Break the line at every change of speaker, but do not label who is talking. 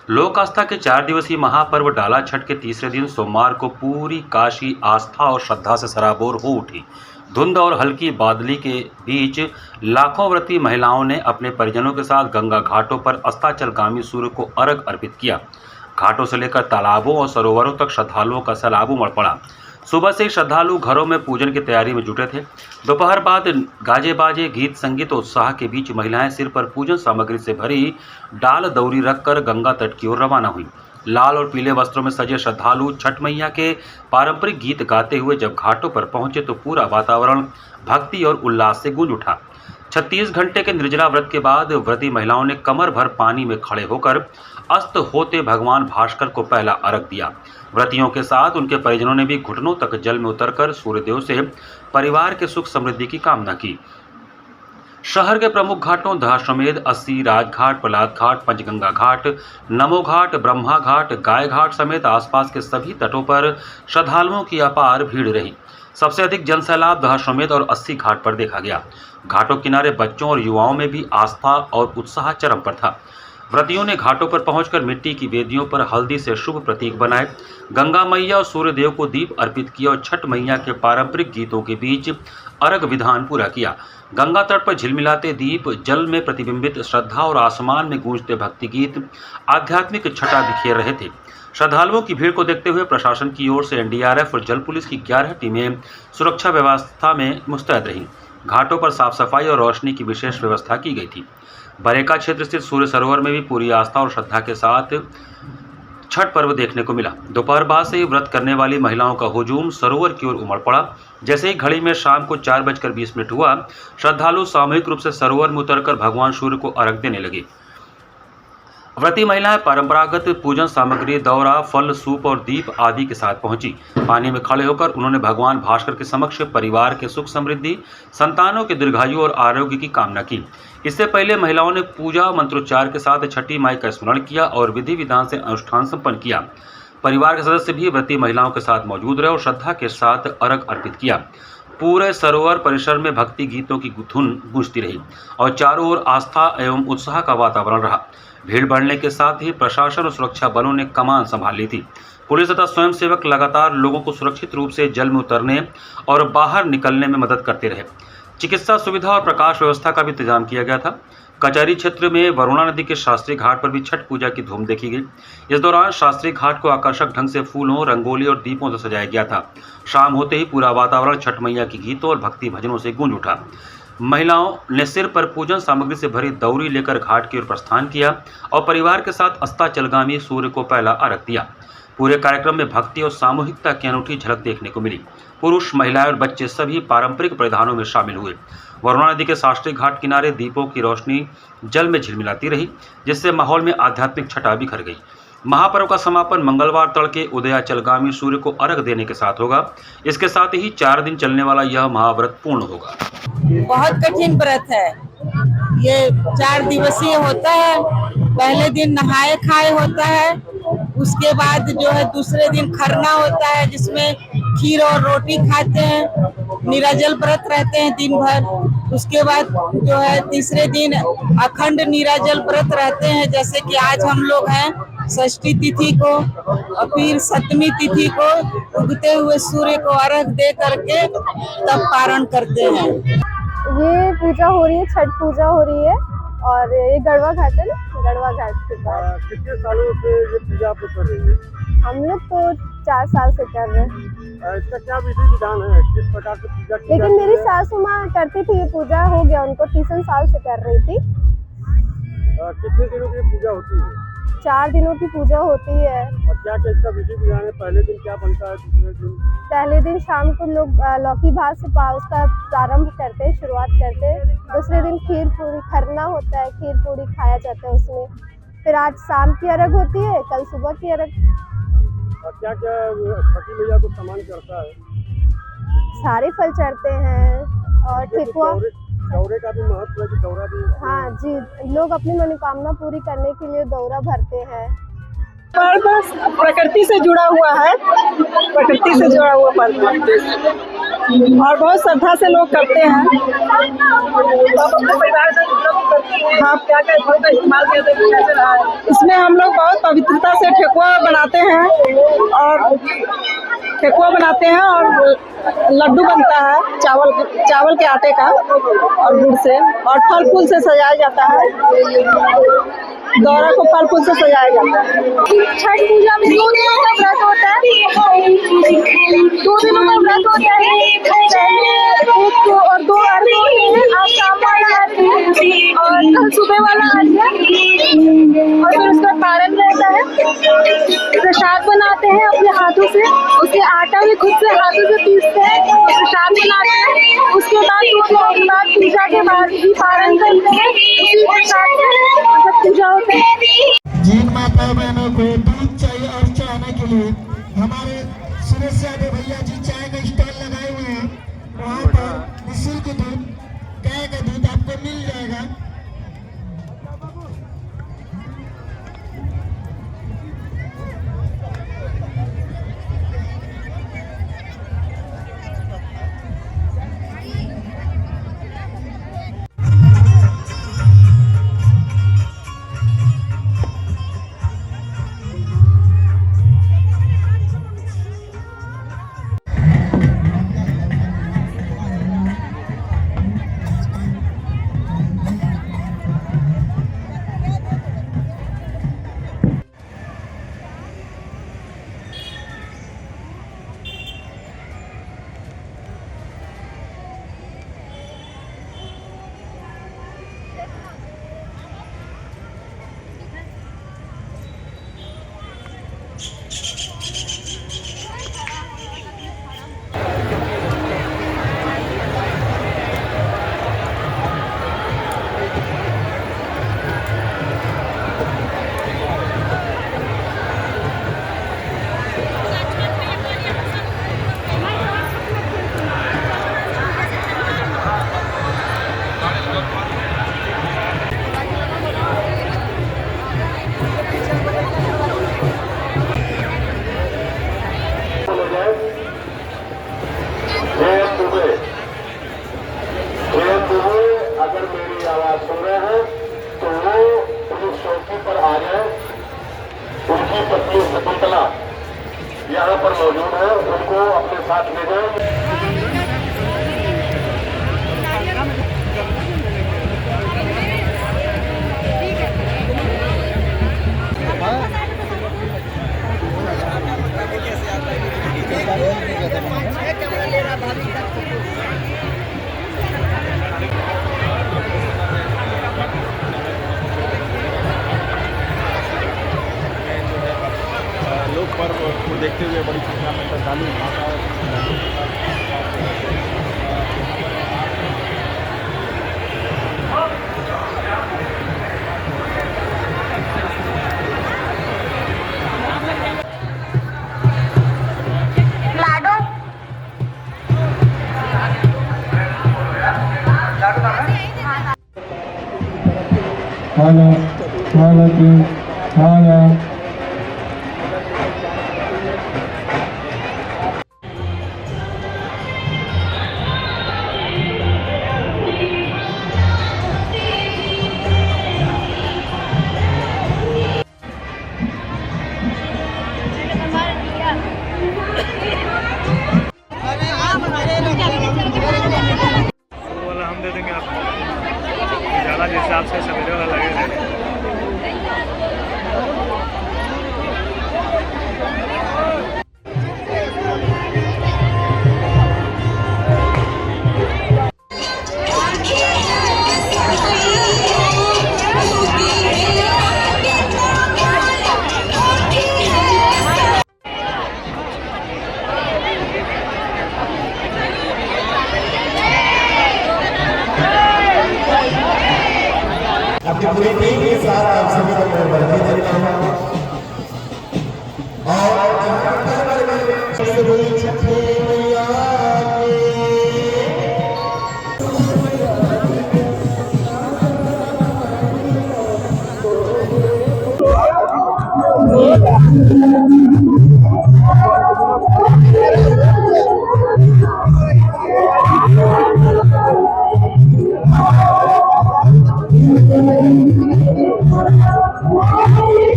लोक आस्था के 4 दिवसीय महापर्व डाला छठ के तीसरे दिन सोमवार को पूरी काशी आस्था और श्रद्धा से सराबोर हो उठी। धुंध और हल्की बादली के बीच लाखों व्रती महिलाओं ने अपने परिजनों के साथ गंगा घाटों पर अस्ताचलगामी सूर्य को अर्घ अर्पित किया। घाटों से लेकर तालाबों और सरोवरों तक श्रद्धालुओं का सैलाब उमड़ पड़ा। सुबह से ही श्रद्धालु घरों में पूजन की तैयारी में जुटे थे। दोपहर बाद गाजे बाजे गीत संगीत और उत्साह के बीच महिलाएं सिर पर पूजन सामग्री से भरी डाल दौरी रखकर गंगा तट की ओर रवाना हुई। लाल और पीले वस्त्रों में सजे श्रद्धालु छठ मैया के पारंपरिक गीत गाते हुए जब घाटों पर पहुंचे तो पूरा वातावरण भक्ति और उल्लास से गूंज उठा। 36 घंटे के निर्जला व्रत के बाद व्रती महिलाओं ने कमर भर पानी में खड़े होकर अस्त होते भगवान भास्कर को पहला अर्घ दिया। व्रतियों के साथ उनके परिजनों ने भी घुटनों तक जल में उतरकर सूर्यदेव से परिवार के सुख समृद्धि की कामना की। शहर के प्रमुख घाटों दशाश्वमेध, अस्सी, राजघाट, प्रहलाद घाट, पंचगंगा घाट, नमो घाट, ब्रह्मा घाट, गाय घाट समेत आसपास के सभी तटों पर श्रद्धालुओं की अपार भीड़ रही। सबसे अधिक जनसैलाब दशाश्वमेध और अस्सी घाट पर देखा गया। घाटों किनारे बच्चों और युवाओं में भी आस्था और उत्साह चरम पर था। व्रतियों ने घाटों पर पहुंचकर मिट्टी की वेदियों पर हल्दी से शुभ प्रतीक बनाए, गंगा मैया और सूर्यदेव को दीप अर्पित किया और छठ मैया के पारंपरिक गीतों के बीच अर्घ विधान पूरा किया। गंगा तट पर झिलमिलाते दीप, जल में प्रतिबिंबित श्रद्धा और आसमान में गूंजते भक्ति गीत आध्यात्मिक छटा बिखेर रहे थे। श्रद्धालुओं की भीड़ को देखते हुए प्रशासन की ओर से एनडीआरएफ और जल पुलिस की 11 टीमें सुरक्षा व्यवस्था में मुस्तैद रहीं। घाटों पर साफ सफाई और रोशनी की विशेष व्यवस्था की गई थी। बरेका क्षेत्र स्थित सूर्य सरोवर में भी पूरी आस्था और श्रद्धा के साथ छठ पर्व देखने को मिला। दोपहर बाद से ही व्रत करने वाली महिलाओं का हुजूम सरोवर की ओर उमड़ पड़ा। जैसे ही घड़ी में शाम को 4:20 हुआ, श्रद्धालु सामूहिक रूप से सरोवर में उतरकर भगवान सूर्य को अर्घ देने लगे। व्रती महिलाएं परंपरागत पूजन सामग्री, दौरा, फल, सूप और दीप आदि के साथ पहुंची। पानी में खड़े होकर उन्होंने भगवान भास्कर के समक्ष परिवार के सुख समृद्धि, संतानों के दीर्घायु और आरोग्य की कामना की। इससे पहले महिलाओं ने पूजा मंत्रोच्चार के साथ छठी माई का स्मरण किया और विधि विधान से अनुष्ठान संपन्न किया। परिवार के सदस्य भी व्रती महिलाओं के साथ मौजूद रहे और श्रद्धा के साथ अर्घ अर्पित किया। पूरे सरोवर परिसर में भक्ति गीतों की धुन गूंजती रही और चारों ओर आस्था एवं उत्साह का वातावरण रहा। भीड़ बढ़ने के साथ ही प्रशासन और सुरक्षा बलों ने कमान संभाल ली थी। पुलिस तथा स्वयंसेवक लगातार लोगों को सुरक्षित रूप से जल में उतरने और बाहर निकलने में मदद करते रहे। चिकित्सा सुविधा और प्रकाश व्यवस्था का भी इंतजाम किया गया था। कचहरी क्षेत्र में वरुणा नदी के शास्त्री घाट पर भी छठ पूजा की धूम देखी गई। इस दौरान शास्त्री घाट को आकर्षक ढंग से फूलों, रंगोली और दीपों से सजाया गया था। शाम होते ही पूरा वातावरण छठ मैया की गीतों और भक्ति भजनों से गूंज उठा। महिलाओं ने सिर पर पूजन सामग्री से भरी दौरी लेकर घाट की ओर प्रस्थान किया और परिवार के साथ अस्ताचलगामी सूर्य को पहला अर्घ दिया। पूरे कार्यक्रम में भक्ति और सामूहिकता की अनूठी झलक देखने को मिली। पुरुष, महिलाएं और बच्चे सभी पारंपरिक परिधानों में शामिल हुए। वरुणा नदी के शास्त्री घाट किनारे दीपों की रोशनी जल में झिलमिलाती रही, जिससे माहौल में आध्यात्मिक छटा बिखर गई। महापर्व का समापन मंगलवार तड़के उदयाचलगामी सूर्य को अर्घ देने के साथ होगा। इसके साथ ही 4 दिन चलने वाला यह महाव्रत पूर्ण होगा।
बहुत कठिन व्रत है। ये 4 दिवसीय होता है। पहले दिन नहाए खाए होता है, उसके बाद जो है दूसरे दिन खरना होता है जिसमें खीर और रोटी खाते हैं, निराजल व्रत रहते हैं दिन भर। उसके बाद जो है तीसरे दिन अखंड निराजल व्रत रहते हैं, जैसे कि आज हम लोग हैं षष्ठी तिथि को, और फिर सप्तमी तिथि को उगते हुए सूर्य को अर्घ दे करके तब पारण करते हैं।
ये पूजा हो रही है, छठ पूजा हो रही है और ये गढ़वा घाट है ना, गढ़वा घाट के पास।
कितने सालों से ये पूजा आप कर रही है?
हम लोग तो 4 साल से कर रहे हैं।
इसका क्या विधि विधान है, किस प्रकार से पूजा की
लेकिन मेरी सासू माँ करती थी, ये पूजा हो गया उनको 30 साल से कर रही थी।
कितने दिनों की पूजा होती है?
4 दिनों की पूजा होती है।
और क्या क्या इसका विधि विधान है? पहले दिन क्या बनता है, दूसरे दिन?
पहले दिन शाम को लोग लौकी भात से उसका प्रारंभ करते हैं, शुरुआत करते हैं। दूसरे दिन खीर पूरी खरना होता है, खीर पूरी खाया जाता है उसमें। फिर आज शाम की अर्घ होती है, कल सुबह की अर्घ।
और क्या क्या छठी मैया को सामान करता है?
सारे फल चढ़ते हैं और ठेकुआ।
दौरे का भी महत्व है कि दौरा भी?
हाँ जी, लोग अपनी मनोकामना पूरी करने के लिए दौरा भरते हैं।
प्रकृति से जुड़ा हुआ है, प्रकृति से जुड़ा हुआ पर्व है। और बहुत श्रद्धा से लोग करते हैं। हाँ, क्या क्या इस्तेमाल करते? इसमें हम लोग बहुत पवित्रता से ठेकुआ बनाते हैं और लड्डू बनता है चावल के आटे का और गुड़ से, और फल फूल से सजाया जाता है। दौरा को फल फूल से सजाया जाता है।
छठ पूजा में 2 दिनों का व्रत होता है। 2 दिनों का व्रत होता है। एक और 2 अर्घ होते हैं। आज शाम वाला अर्घ है और कल सुबह वाला अर्घ है, और फिर उसका पारण रहता है। प्रसाद बनाते हैं अपने हाथों से, उसके आटा भी खुद से हाथों से पीसते हैं, प्रसाद बनाते हैं। उसके बाद 2 दिनों के बाद पूजा के बाद ही पारण करते हैं। उसी प्रसाद से पूजा होता है।
जिन माता बहनों को दूध चाहिए और चाहने के लिए हमारे सुरेश यादव भैया जी चाय का स्टॉल लगाए हुए हैं। वहाँ पर निःशुल्क दूध, गाय का दूध आपको मिल जाएगा। अगर मेरी आवाज सुन रहे हैं तो वो पुलिस चौकी पर आ जाए। उनकी पत्नी शकुंतला यहाँ पर मौजूद है, उनको अपने साथ ले जाए।
लोक पर्व को देखते हुए बड़ी संख्या में श्रद्धालु हम दे देंगे आपको ज़्यादा, जिस हिसाब से सवेरे वाला लगेगा।
आपकी पूरी टीम के साथ आप सभी को मैं बधाई देता हूँ। और सबसे बड़ी छठी मैया की